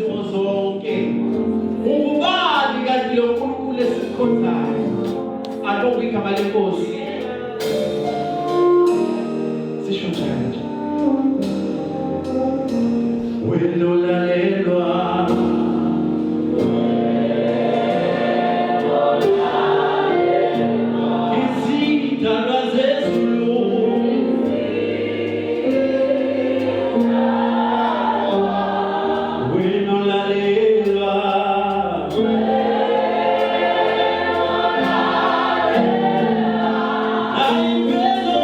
izimo zonke. Ungubani kanti lo nkulunkulu esimkhonzayo? Alongo igama lenkosi. Sisho njalo. Wena olalelwa izindaba zezulu. Wena olalelwa ayiphelele.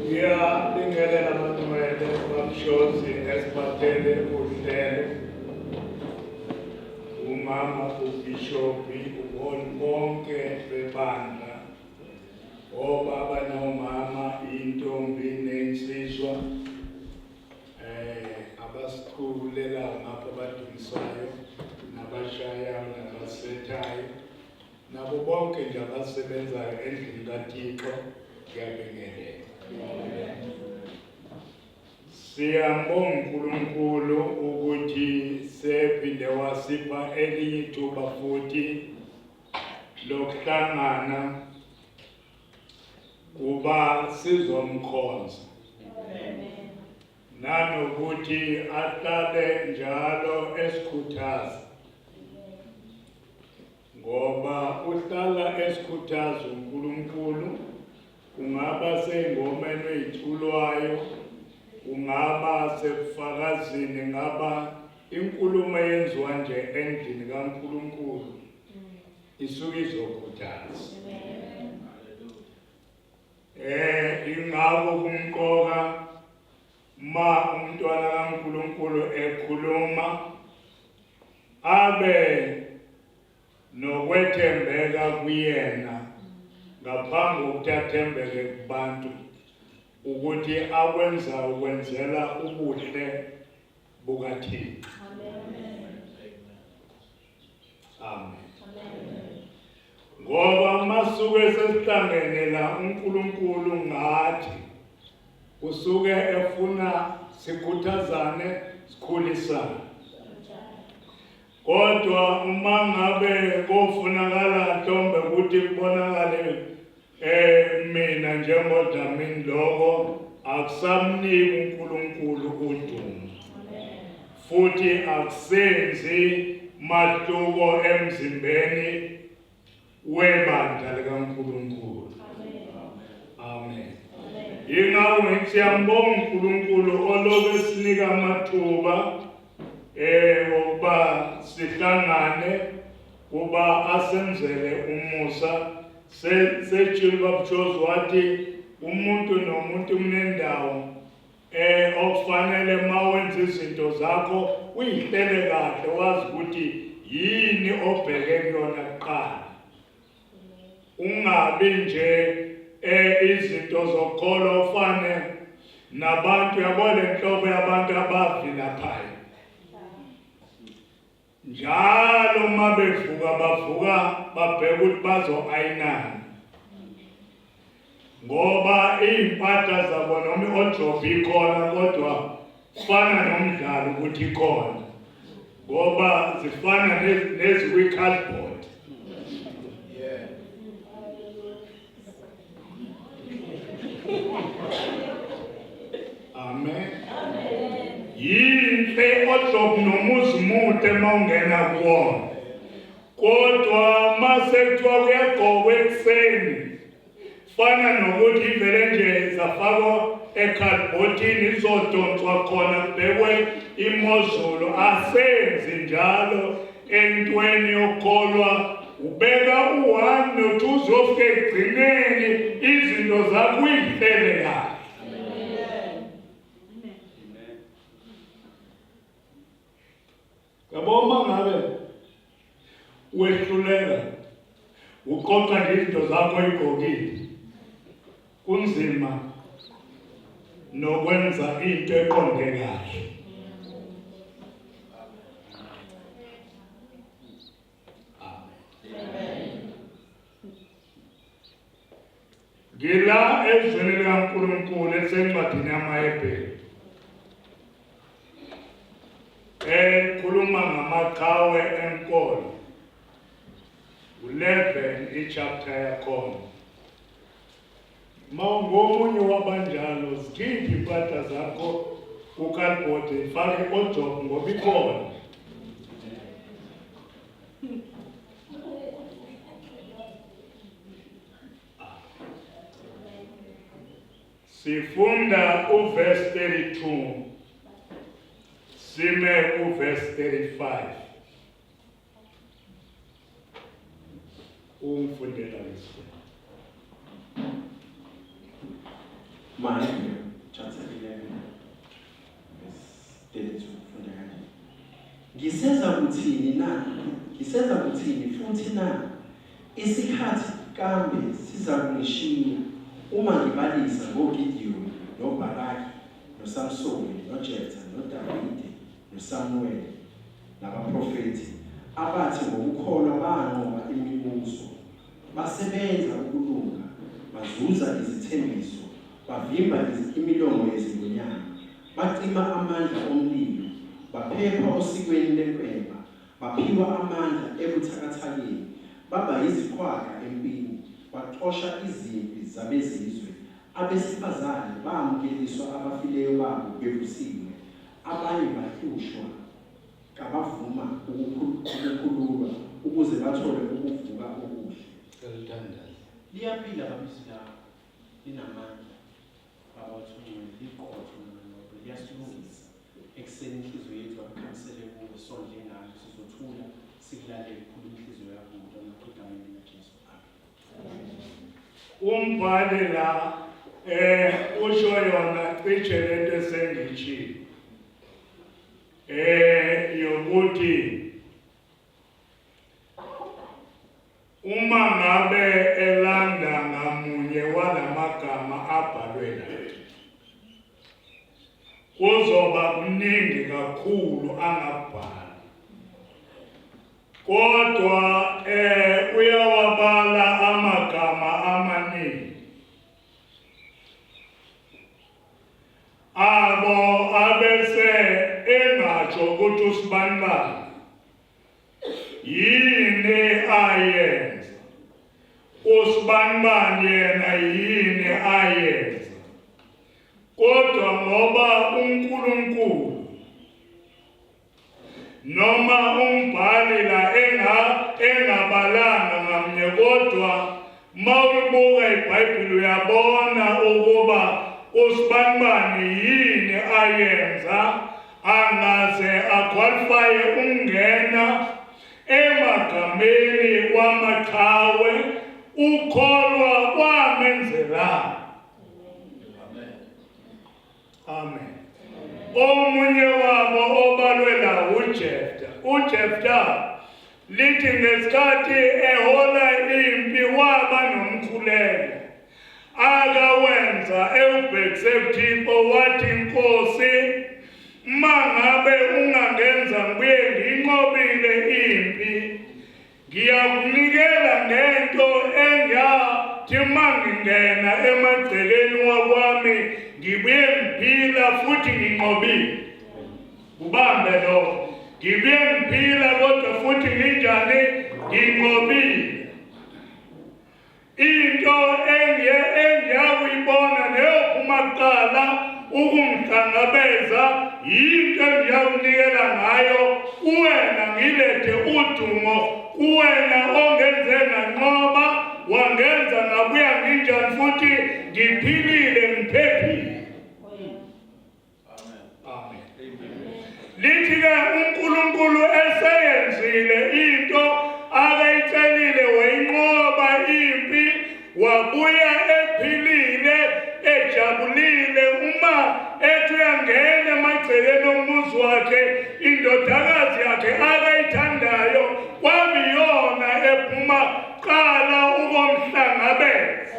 Ngiyabingelela abangcwele babushozi esiphathele uhlelo, umama ubhishobhi, bonke bebandla, obaba nomama, intombi nensizwa, abasiqubulela ngapha abadumisayo, nabashayayo, nabasethayo, nabo bonke nje abasebenzayo endlini kaThixo, ngiyabingelela. Siyambonga uNkulunkulu ukuthi sephinde wasipha elinye ithuba futhi lokuhlangana kuba sizomkhonza. Nanokuthi ahlale njalo esikhuthaza, ngoba uhlala esikhuthaza uNkulunkulu, kungaba sengomeni eyiculwayo, kungaba sebufakazini, ngaba inkulumo eyenziwa nje endlini kaNkulunkulu isuke izokhuthaza. Ingako kumqoka ma umntwana kaNkulunkulu ekhuluma abe nokwethembeka kuyena ngaphambi kokuthi athembeke kubantu, ukuthi akwenza ukwenzela ubuhle bukaThixo. Amen. Ngoba masuke sesihlangene la uNkulunkulu ngathi usuke efuna sikhuthazane, sikhulisane. Kodwa uma ngabe kofunakala mhlawumbe ukuthi kubonakale mina njengoDlamini lokho akusamniki uNkulunkulu udumo, futhi akusenzi mahluko emzimbeni webandla likaNkulunkulu. Amen. Ingakho ngithi siyambonga uNkulunkulu olokhu esinika amathuba wokuba sihlangane, kuba asenzele umusa. Setshilo babushozi wathi umuntu nomuntu unendawo okufanele mawenza izinto zakho uyihlele kahle, wazi ukuthi yini obheke kuyona kuqala. Ungabi nje izinto zokholwa ufane nabantu, yabona inhlobo yabantu abavilaphayo. Njalo uma bevuka bavuka babheka ukuthi bazo-ayinana, ngoba iy'mpahla zabo noma i-wardrobe ikhona, kodwa fana nomdlalo ukuthi ikhona, ngoba zifana nezikwi-cardboard. Amen. Yinhle i-wardrobe nomuzi mude mawungena kuwona, kodwa masekuthiwa kuyagqokwa ekuseni, fana nokuthi ivele nje zafakwa ekhalibhotini izodonswa khona kubhekwe imozulu. Asenzi njalo entweni yokholwa, ubeka u-1 no-2 uzofika ekugcineni izinto zakho uyihlele kahle. Yabona ngabe wehluleka uqoqa nje izinto zakho oyigqokile, kunzima nokwenza into eqonde kahle. Ngila ezweni likaNkulunkulu esencwadini yamaHebheru, khuluma ngamaqhawe enkolo, 11 ichapter yakhona. Ngomunye wabanjalo zikhiphe impahla zakho kukhalibhodi, fake ojobo ngoba ikhona. Sifunda uverse 32, sime uverse 35. Umfundela lesi. Matthew chapter 11 verse 32 funda kanje. Ngisenza kuthini futhi na isikhathi kambe siza kungishiya uma ngibalisa ngoGideon noBaraki noSamsoni noJeftha noDavide noSamuel nabaprofeti abathi ngokukholwa banqoba imibuso, basebenza ukulunga, bazuza izithembiso, bavimba imilomo yezilonyana, bacima amandla omlilo, baphepha osikweni lenkemba, baphiwa amandla ebuthakathakeni, baba yizikhwaka empini, baxosha izimpi zabezizwe, abesifazane bamukeliswa abafileyo babo bevusiwe, abanye bahlushwa kabavuma ukukhululwa ukuze bathole ukuvuka okuhle. Liyaphila kabisi lapho linamandla abathunyiwe liqotho nonobe liyasilungisa ekuseni inhliziyo yethu akukhansele kuwe sonke ngalo sizothula sikulalele khulu inhliziyo yakho ngamaqedameni kaJesu. Umbhali la usho yona cishe lento esengiyishilo yokuthi uma ngabe elanda ngamunye walamagama abhalwe la kuzoba kuningi kakhulu angabhala, kodwa uyawabala amagama amaningi abo abese engatsho ukuthi usibanibani yini ayenza, usibanibani yena yini ayenza, kodwa ngoba uNkulunkulu noma umbhali la engabalanga ngamunye, kodwa mawulibuka iBhayibheli uyabona ukuba usibanibani yini ayenza, angaze aqualifye ungena emagameni wamaqhawe, ukholwa kwamenzela. Amen. Omunye wabo obalwe la uJeftha lithi ngesikhathi ehola impi waba nomkhuleko akawenza ewubhekise kuThixo wathi, Nkosi, mangabe ungangenza ngibuye ngiyinqobile impi, ngiyakunikela ngento engathi mangingena emagcekeni wakwami ngibuye ngiphila futhi nginqobile. Ubambe lo, ngibuye ngiphila kodwa futhi nginjani, nginqobile. Into engiyakuyibona neyophuma kuqala ukungihlangabeza yinto engiyawunikela ngayo kuwena, ngilethe udumo kuwena ongenze nganqoba, wangenza ngabuya nginjani futhi ngiphilile ngiphephile. Amen. Lithi-ke uNkulunkulu eseyenzile into akayicelile, wayinqoba impi, wabuya ephilile ejabulile. Uma ethi uyangena emagcekeni omuzi wakhe, indodakazi yakhe akayithandayo kwabiyona ephuma qala ukomhlangabeza.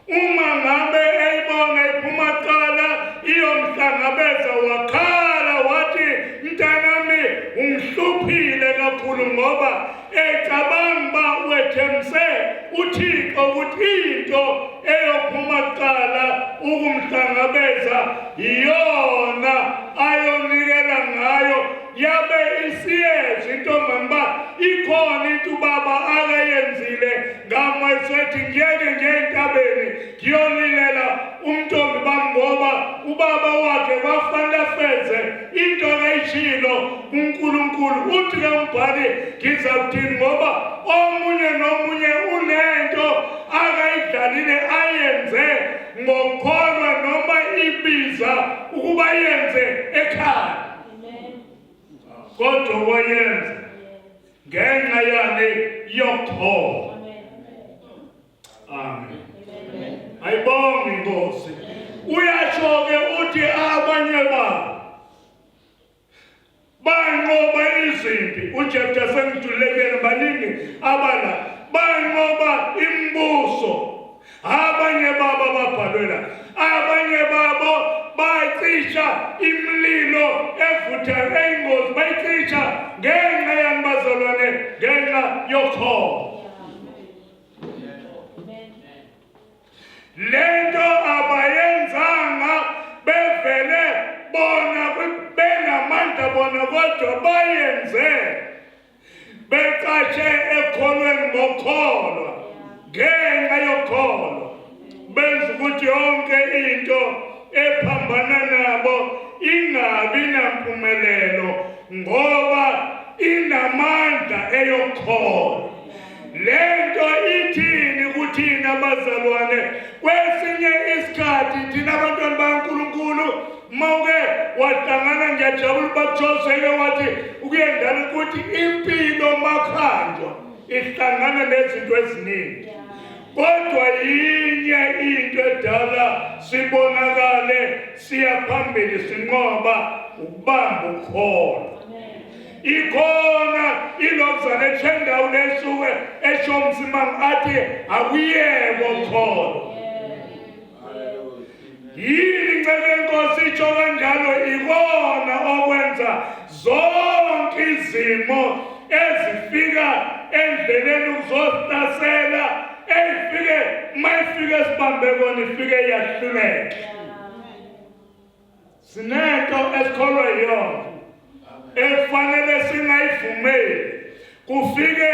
Uma ngabe eyibona ephuma qala iyomhlangabeza, wakhala wathi, mntanami ungihluphile kakhulu, ngoba ecabanga wethemse uThixo ukuthi into eyophuma qala ukumhlangabeza iyona ayonikela ngayo. Yabe isiyezi intombazane ikhona into ubaba akayenzile ngamwesethi ngiyeke nje entabeni ngiyonilela umntombi bami, ngoba ubaba wakhe kwafanele afeze into akayishilo uNkulunkulu. Uthi-ke umbhali, ngizakuthini ngoba omunye nomunye unento akayidlalile ayenze ngokholwa noma ibiza ukuba yenze ekhaya, kodwa wayenza ngenxa yale yokholwa. Amen. ayibonge inkosi. Uyasho-ke uthi abanye babo banqoba izimpi. uJeftha sengidulekele baningi abala banqoba imibuso. Abanye babo babhalwela, abanye babo bayicisha imililo evutha eyingozi, bayicisha ngenxa yani bazalwane, ngenxa yokholo. Lento abayenzanga bevele bona benamandla bona kodwa bayenze becatshe ekholweni ngokholwa. Ngenxa yokholo benza ukuthi yonke into ephambana nabo ingabi nampumelelo ngoba inamandla eyokholo. Lento ithini kuthina bazalwane? Kwesinye isikhathi thina abantwana bakaNkulunkulu mawuke wahlangana ngiyajabula bakujoseke wathi ukuyendala ukuthi impilo makhanjwa ihlangana nezinto eziningi. Kodwa yinye into edala sibonakale siya phambili sinqoba ukubamba ukholo. Ikhona ilokuzana ethendawo lesuke esho umsimang athi akuyeke ukholo. Yini ngeke inkosi itsho kanjalo? Ikona okwenza zonke izimo ezifika endleleni ukuzosihlasela efike mayifike sibambe kona ifike yahluleka. Sinento esikholwa yona efanele singayivumeli. Kufike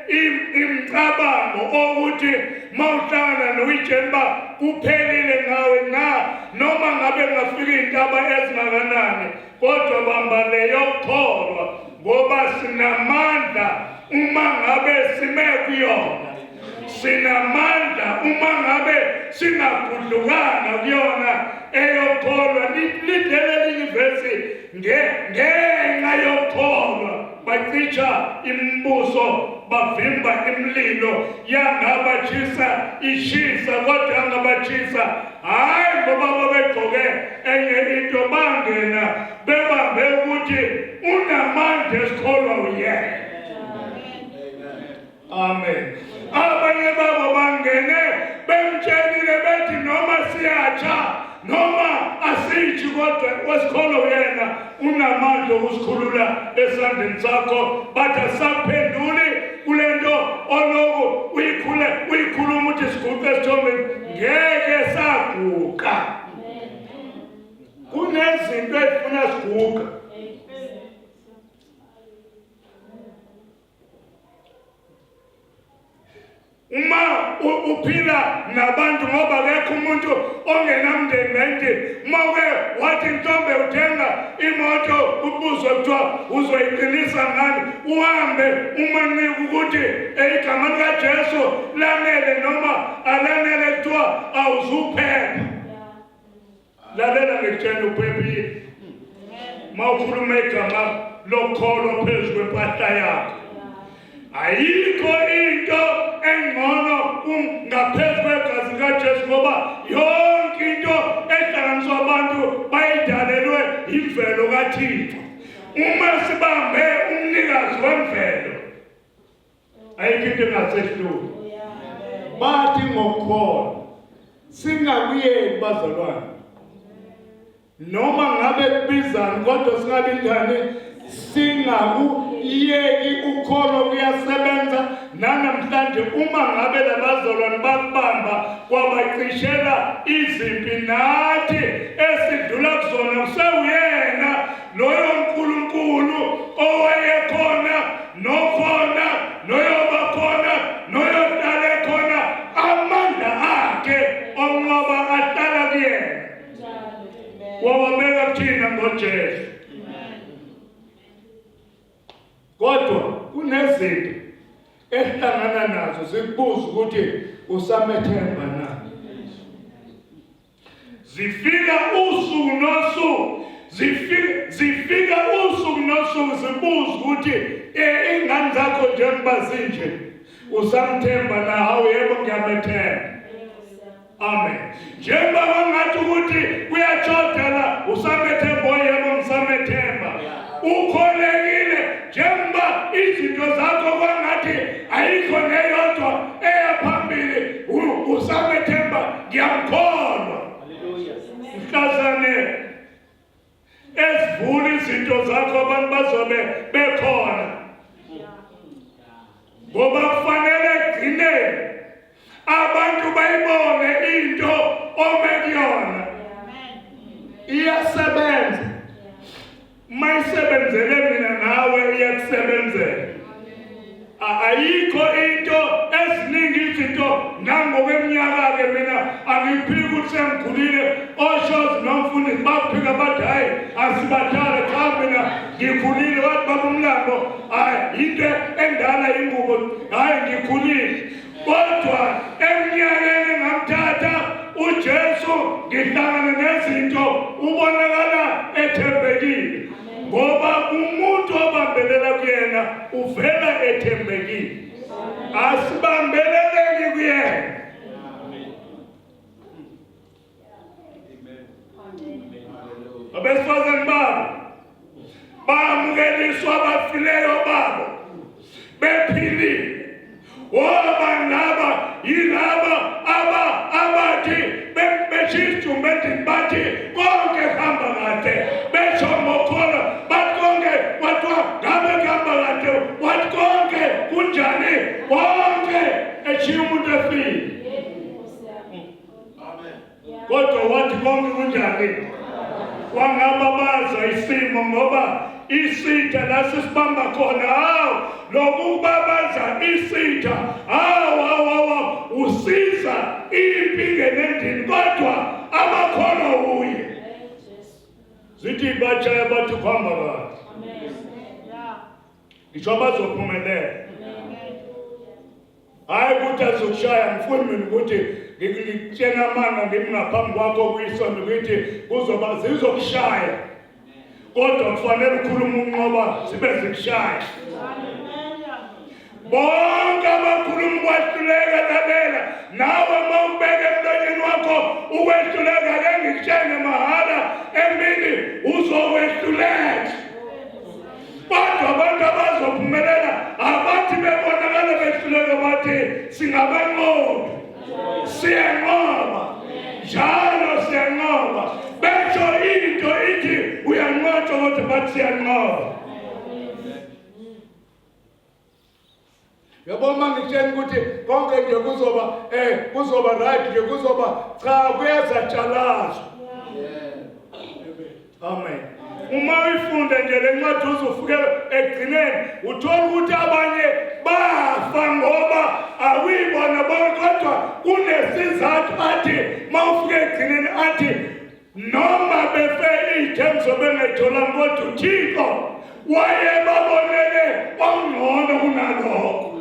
imicabango ukuthi mawuhlangana noWiJemba kuphelile ngawe na noma ngabe ngafika intaba ezingakanani, kodwa bamba leyo kholwa ngoba sinamandla uma ngabe sime kuyona. Sinamandla uma ngabe singagudlukanga kuyona eyokholwa. Lidele liyivesi ngenxa yokholwa bacisha imibuso, bavimba imililo yangabachisa ishisa, kodwa yangabachisa hayi ngoba babegqoke enye into, bangena bebambe ukuthi unamandla esikholwa uyena. Amen. Abanye babo bangene bemtshelile bethi noma siyatsha noma asithi kodwa wesikolo yena unamandla okusikhulula esandleni sakho. Bathi asaphenduli kulento oloku uyikhuluma uthi siguqe esithombeni, ngeke saguqa. Kunezinto ezifuna siguqa. Uma uphila nabantu ngoba akekho umuntu ongenamndeni nendini. Mawuke wathi Ntombe uthenga imoto ubuzwe kuthiwa uzoyiqinisa ngani, uhambe umanike ukuthi igama likaJesu lanele noma alanele kuthiwa awuzuphepha. Lalela ngikutshela uphephile. Mawukhuluma igama lokholo phezu kwempahla yakho. Ayikho into engcono ngaphezu kwegazi likaJesu ngoba yonke into ehlanganiswa abantu bayidalelwe imvelo kaThixo. Uma sibambe umnikazi wemvelo ayikho into engasehluli. Bathi ngokukholwa singakuyeki bazalwane, noma ngabe kubizana kodwa singabi njani, singakuyeki ukholo kuyasebenza. Nanamhlanje uma ngabe labazalwane bakubamba kwabacishela izimpi, nathi esidlula kuzona kusewuyena loyo uNkulunkulu owayekhona nokhona noyobakhona noyohlala khona, amandla akhe onqoba ahlala kuyena. Wawabeka kuthina ngoJesu. Kodwa kunezinto esihlangana nazo zikubuza ukuthi usamethemba na. Zifika usuku nosuku, zifika usuku nosuku zibuza ukuthi ingane zakho njengoba zinje usamthemba na? Hawu yebo ngiyamethemba. Amen. Njengoba wangathi ukuthi kuyajodela usamethemba oyebo ngisamethemba. Ukholekile njengoba izinto zakho kwangathi ayikho neyodwa eyaphambili usamethemba ngiyamkholwa. Hallelujah. Mhlazane esivula izinto zakho abantu bazobe bekhona. Ngoba kufanele egcineni abantu bayibone into omekuyona. Iyasebenza. Mayisebenzele mina nawe iyakusebenzela. Ayikho into eziningi izinto nangokweminyaka ke mina angiphiki ukuthi sengikhulile oshozi nomfundisi baphika bathi hayi asibadala cha mina ngikhulile wathi baba umlambo hayi into endala ingubo hayi ngikhulile kodwa eminyakeni ngamthatha uJesu ngihlangana nezinto ubonakala ethembekile ngoba umuntu obambelela kuyena uvela ethembekile asibambeleleni kuyena. Abesifazane babo bamukeliswa abafileyo babo bephilile. Woba laba yilaba abathi beshijumbeti bathi konke hamba kahle besho ngokholwa bathi konke kwathiwa ngabe kuhamba kahle wathi konke kunjani konke eshiya umuntu efile. Kodwa wathi konke kunjani wangababaza isimo ngoba isitha la sisibamba khona hawu lokubabaza isitha hawu usiza impinge nendini kodwa abakholwa uye zithi bachaya bathi kuhamba kahle ngisho bazophumelela hayi ukuthi azokushaya ngifuni mina ukuthi ngikutshena amanga ngimi ngaphambi kwakho kuyisonto ngithi kuzoba zizokushaya kodwa kufanele ukhuluma unqoba sibe zikushaya. Bonke abakhuluma ukwehluleka lalela nawe mawubeke emlonyeni wakho ukwehluleka ake ngikutshene mahala emini uzokwehluleka. Kodwa abantu abazophumelela abathi bebonakala behluleka bathi singabanqobi siyanqoba njalo siyanqoba besho into ithi uyanqotshwa kodwa bathi siyanqoba. Yabo mangitshela ukuthi konke nje kuzoba right nje kuzoba cha kuyazatshalazwa. Amen. Uma uyifunda nje lencwadi uzofika egcineni uthola ukuthi abanye bafa ngoba awuyibona kodwa kunesizathu athi mawufika egcineni athi noma befe ithembiso bengayitholanga kodwa uThixo wayebabonele ongcono kunalokho.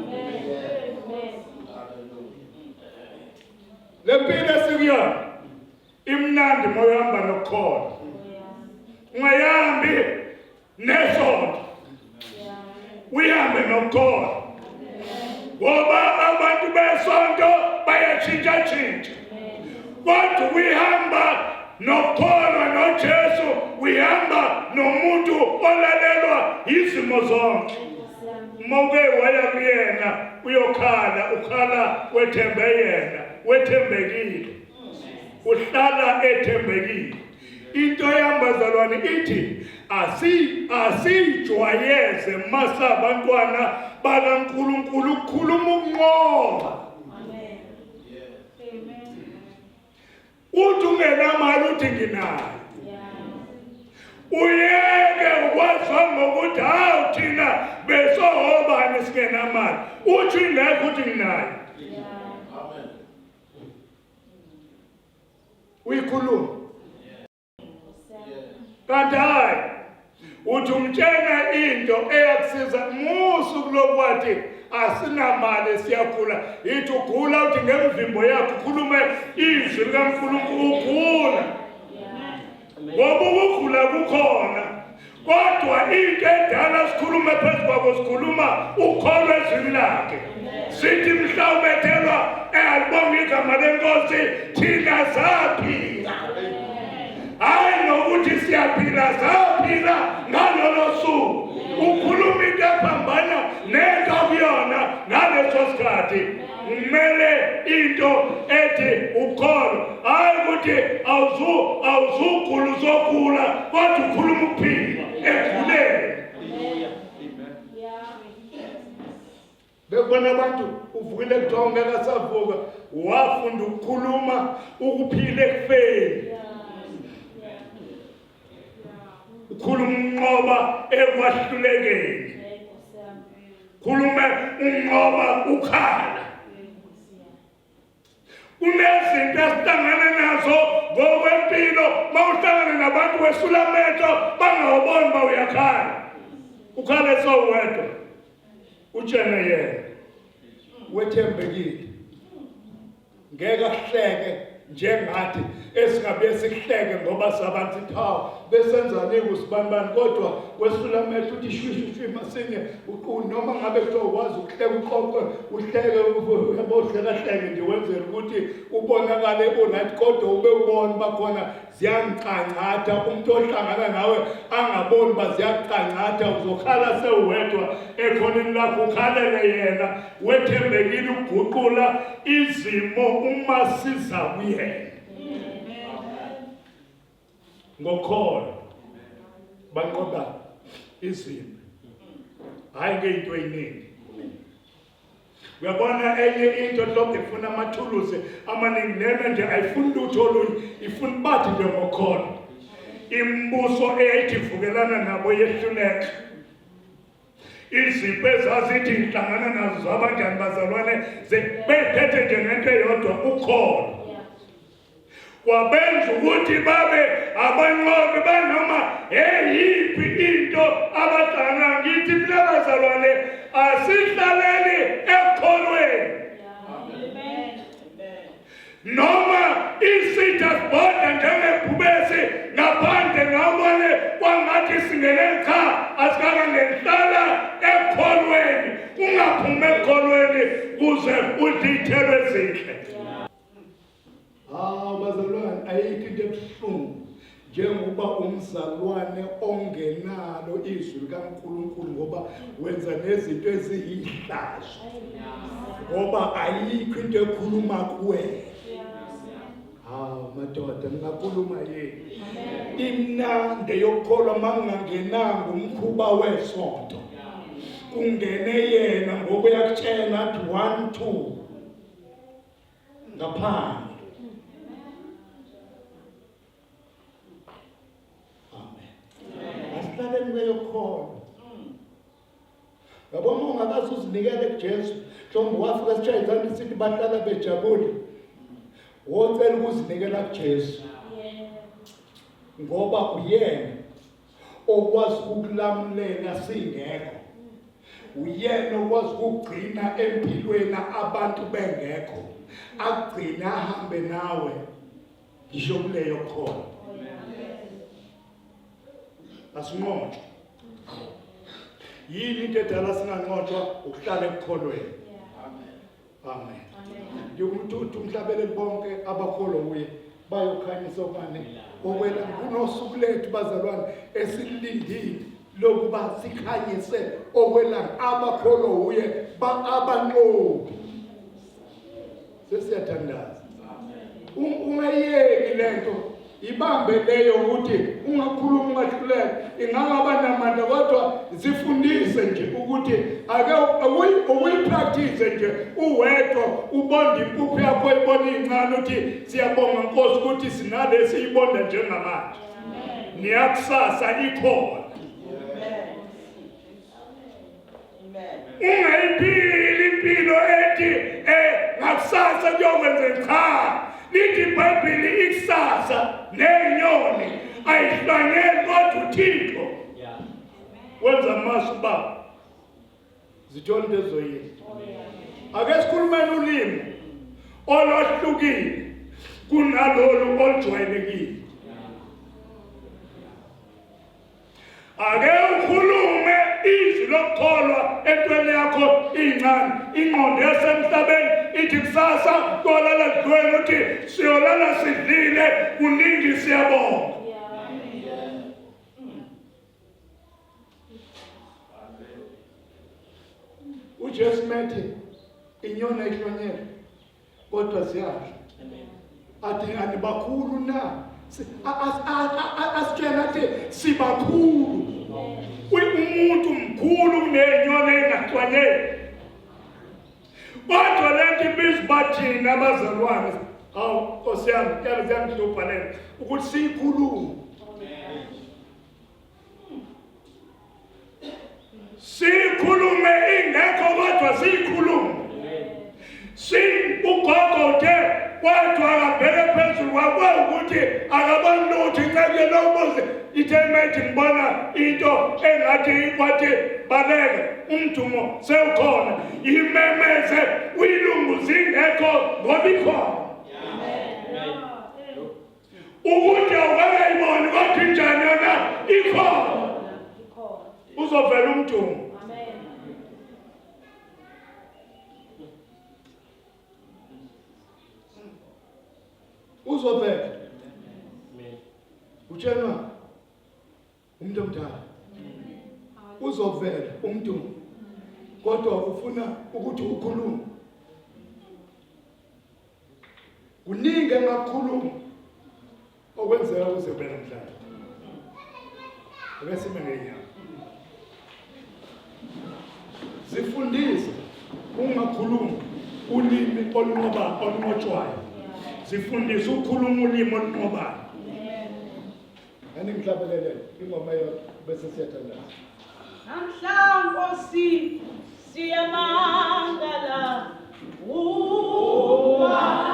Le mpilo esikuyona imnandi moyihamba nokukholwa. Ungahambi nesonto uhambe nokukholwa ngoba abantu besonto bayatshintsha kodwa uyihamba nokukholwa noJesu uyihamba nomuntu olalelwa izimo zonke. Moke waya kuyena uyokhala ukhala wethembe yena wethembekile uhlala ethembekile. Into yambazalwane ithi asijwayeze masabantwana bakaNkulunkulu ukukhuluma ukunqoba. Amen. Amen. Uthi ungenamali uthi nginayo. Uyeke ukwazi ngokuthi hawu thina besohobani singenamali. Uthi ingekho uthi nginayo. Amen. Uyikhuluma kanti hayi uthi umtshela into eyakusiza musuku lokwathi asinamali siyakhula ithi ugula uthi ngemvimbo yakho ukhulume izwi likaNkulunkulu ugula ngoba ukugula kukhona kodwa into edala sikhulume phezu kwabo sikhuluma ukholo ezwini lakhe. Sithi mhla ubethelwa alibonga igama lenkosi thina saphila. Hayi nokuthi siyaphila saphila ngalolo suku. Ukhuluma into ephambana nento kuyona ngaleso sikhathi. Kumele into ethi ukholo hayi ukuthi awuzugula uzogula kodwa ukhuluma ukuphila ekhuleni. Bekubona abantu uvukile kuthiwa ungekasavuka wafunda ukukhuluma ukuphila ekufeni. Ukhuluma unqoba ekwahlulekeni. Khulume unqoba ukhala. Kunezinto esihlangana nazo ngokwempilo mawuhlangana nabantu wesulamento bangawuboni ba uyakhala. Ukhale sowedwa. Utshene yena wethembekile. Ngeke ahleke njengathi esingabe sihleke ngoba sabantu thawu besenzani kusibambani kodwa wesulamento uthi shwishwi masinye noma ngabe kuthiwa ukuhleka uqoqe uhleke uyabohleka nje wenzela ukuthi ubonakale uright kodwa ube ubona bakhona ziyanqanqatha umuntu ohlangana nawe angaboni baziyanqanqatha uzokhala sewedwa ekhoneni lakho ukhalele yena wethembekile uguqula izimo uma siza kuyena. Ngokholo banqoba izimo hayi ngeinto eyiningi. Uyabona enye into lokho ifuna amathuluzi amaningi nene nje ayifuni lutho olunye ifuna bathi nje ngokholo. Imbuso eyayithi vukelana nabo yehluleka. Izipho ezazithi inhlangana nazo zabanjani bazalwane bephethe nje ngento eyodwa ukholo. Wabenza ukuthi babe abanqobi banoma eyiphi into abahlangana ngithi mina bazalwane asihlaleli ekholweni. Noma isitha sibhoda njengebhubesi ngaphandle ngabone kwangathi singene cha asikanga ngehlala ekholweni ungaphumi ekholweni kuze udithele ezinhle. Bazalwane ayikho into ebuhlungu njengoba umzalwane ongenalo izwi likaNkulunkulu ngoba wenza nezinto eziyihlazo ngoba ayikho into ekhuluma kuwena. Madoda ngingakhuluma yini imnande yokholwa mangingangenanga umkhuba wesonto kungene yena ngoba yakutshela athi 1 2 ngaphandle. Asihlaleni kweyokholo. Yabona ungakaze uzinikele kuJesu mhlawumbe wafika sitshaya izandla sithi bahlala bejabule wocela ukuzinikela kuJesu ngoba uyena okwazi ukulamulela singekho. Uyena okwazi ukugcina empilweni abantu bengekho agcina ahambe nawe ngisho kuleyo kholo. Asinqotshwe. Yini into edala singanqotshwa ukuhlala ekukholweni. Amen. Ngikumuntu umhlabeleli bonke abakholwa uye bayokhanyisa okwane okwela kunosuku lethu bazalwane esilindile lokuba sikhanyise okwela abakholwa uye abanqobi. Sesiyathandaza. Ungayeki lento ibambe leyo ukuthi ungakhuluma ungahluleka ingangaba namandla kodwa zifundise nje ukuthi ake uyipractice nje uwedwa ubonde impuphu yakho ibone incane uthi siyabonga Nkosi ukuthi sinale siyibonda njengamanje. Niyakusasa ikhona. Ungayiphili impilo ethi ngakusasa kuyokwenza cha. Lithi iBhayibheli ikusasa nenyoni ayihlangene kodwa uThixo wenza amasu ba zithola into ezoyini. Ake sikhulumeni ulimi olohlukile kunalolu olujwayelekile. ake ukhulume izwi lokukholwa entweni yakho incane. Ingqondo yasemhlabeni ithi kusasa kolala kudweni uthi siyolala sidlile kuningi siyabonga. uJesu methe inyoni ihlonyele kodwa ziyadla. Athi anibakhulu na asitshela athi sibakhulu. Umuntu mkhulu kunenyoni engahlonyeli. Kodwa lento ibizwa bathina abazalwane, hawu Nkosi yami ziyangihlupha lento ukuthi siyikhulume. Sikhulume ingekho kodwa sikhulume. Ugogo uthe kodwa akabheke phezulu kwakho ukuthi akaboni lutho inceke lobuze ithemeti ngibona into engathi kwathi baleke umdumo sewukhona imemeze uyilunguza ingekho ngoba ikhona. Ukuthi awukayiboni kodwa injani yona ikhona. Uzovela umdumo. Uzovela. Utshelwa umuntu omdala. Uzovela umdumo. Kodwa ufuna ukuthi ukhulume. Kuningi engakhuluma okwenzeka kuzobela mhlanje. Bese mina zifundise ungakhulumi ulimi olunqotshwayo. Zifundise ukukhuluma ulimi olunqobayo. Ngihlabelele ingoma yodwa bese siyathandana. Namhla Nkosi siyamangala uma